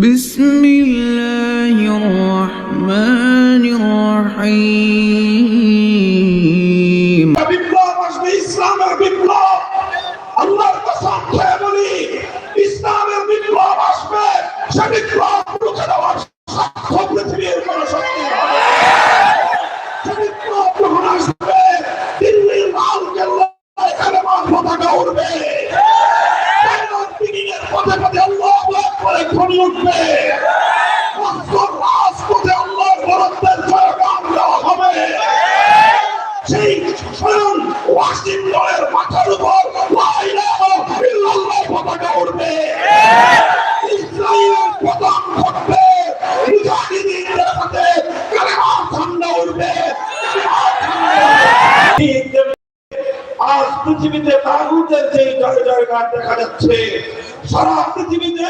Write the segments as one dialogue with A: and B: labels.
A: بسم الله الرحمن الرحيم
B: বিপ্লব আসবে, ইসলামের বিপ্লব। আল্লাহর কসম খেয়ে বলি, ইসলামের বিপ্লব আসবে। সে বিপ্লব রুখে দেওয়ার সাক্ষ্য পৃথিবীর কোন শক্তি হবে না। সে বিপ্লব যখন আসবে, দিল্লির লাল কেল্লায় কালেমার পতাকা উড়বে, পথে পথে আল্লাহু আকবার ধ্বনি উঠবে, রাজপথে আল্লাহর বরত্বের জয়গান দেওয়া হবে। সেই স্বয়ং ওয়াশিংটনের মাথার উপর লা ইলাহা ইল্লাল্লাহ পতাকা উঠবে, ইসরায়েলের পতন ঘটবে, মুজাহিদিনদের হাতে কালেমার ঝান্ডা উঠবে। আজ পৃথিবীতে তাগুতের যে জয়গান দেখা যাচ্ছে, সারা পৃথিবীতে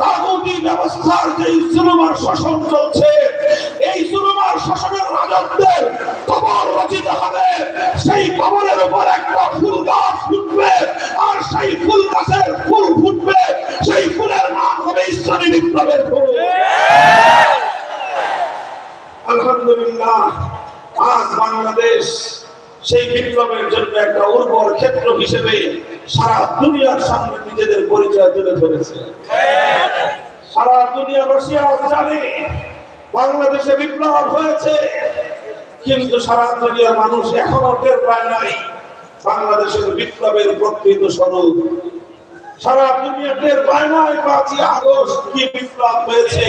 B: তাগুতি ব্যবস্থার যে জুলুম আর শোষণ চলছে, এই জুলুম আর শোষণের রাজত্বের কবর রচিত হবে। সেই কবরের উপর একটা ফুল গাছ ফুটবে, আর সেই ফুল গাছের ফুল ফুটবে, সেই ফুলের নাম হবে ইসলামী বিপ্লবের ফুল। আলহামদুলিল্লাহ, আজ বাংলাদেশ সেই বিপ্লবের জন্য একটা উর্বর ক্ষেত্র হিসেবে সারা দুনিয়ার সামনে নিজেদের পরিচয় তুলে ধরেছে। সারা দুনিয়াবাসী আজ জানে বাংলাদেশে বিপ্লব হয়েছে, কিন্তু সারা দুনিয়ার মানুষ এখনো টের পায় নাই বাংলাদেশের বিপ্লবের প্রকৃত স্বরূপ। সারা দুনিয়া টের পায় নাই ৫ই আগস্ট কি বিপ্লব হয়েছে।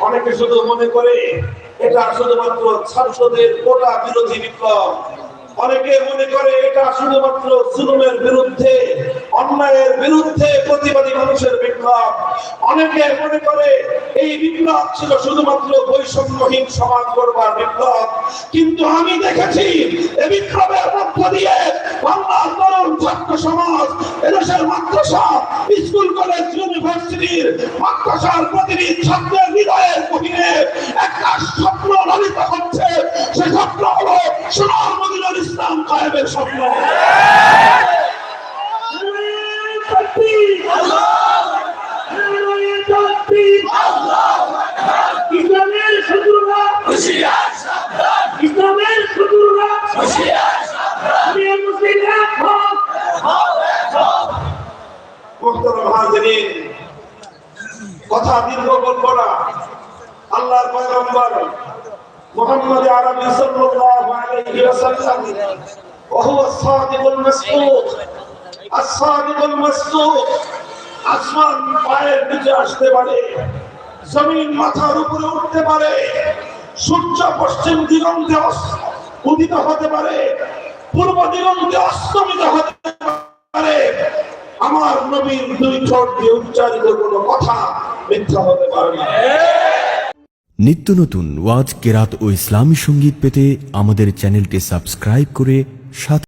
B: অনেকে শুধু মনে করে এটা শুধুমাত্র ছাত্রদের কোটা বিরোধী বিপ্লব, অনেকে মনে করে এটা শুধুমাত্র জুলুমের বিরুদ্ধে, অন্যায়ের বিরুদ্ধে প্রতিবাদী মানুষের বিপ্লব, অনেকে মনে করে এই বিপ্লব ছিল শুধুমাত্র বৈষম্যহীন সমাজ গড়বার বিপ্লব। কিন্তু আমি দেখেছি এই বিপ্লবের মধ্য দিয়ে বাংলার তরুণ ছাত্র সমাজ, এদেশের মাদ্রাসা, স্কুল, কলেজ, ইউনিভার্সিটির মাদ্রাসার প্রতিটি ছাত্রের হৃদয়ের গভীরে একটা স্বপ্ন লালিত হচ্ছে। সে স্বপ্ন হলো সোনার মদিনার ইসলাম কায়েমের স্বপ্ন। ইসলামের শত্রুরা হুঁশিয়ার সাবধান, ইসলামের শত্রুরা হুঁশিয়ার সাবধান, মুসলিম মুহতারাম হাজিরিন, কথা দীর্ঘ বলব না। আল্লাহর পয়গম্বর মুহাম্মদ আরবি সাল্লাল্লাহু আলাইহি ওয়াসাল্লাম ওয়া হুয়া আস-সাদিকুল মাসদুক, আস-সাদিকুল মাসদুক। আসমান পায়ের নিচে আসতে পারে, জমিন মাথার উপরে উঠতে পারে, সূর্য পশ্চিম দিগন্তে উদিত হতে পারে, পূর্ব দিগন্তে অস্তমিত হতে পারে, আমার নবীর দুই ঠোঁট দিয়ে উচ্চারিত কোনো কথা মিথ্যা হতে পারে না।
C: নিত্য নতুন ওয়াজ, কেরাত ও ইসলামী সঙ্গীত পেতে আমাদের চ্যানেলটি সাবস্ক্রাইব করে সাথে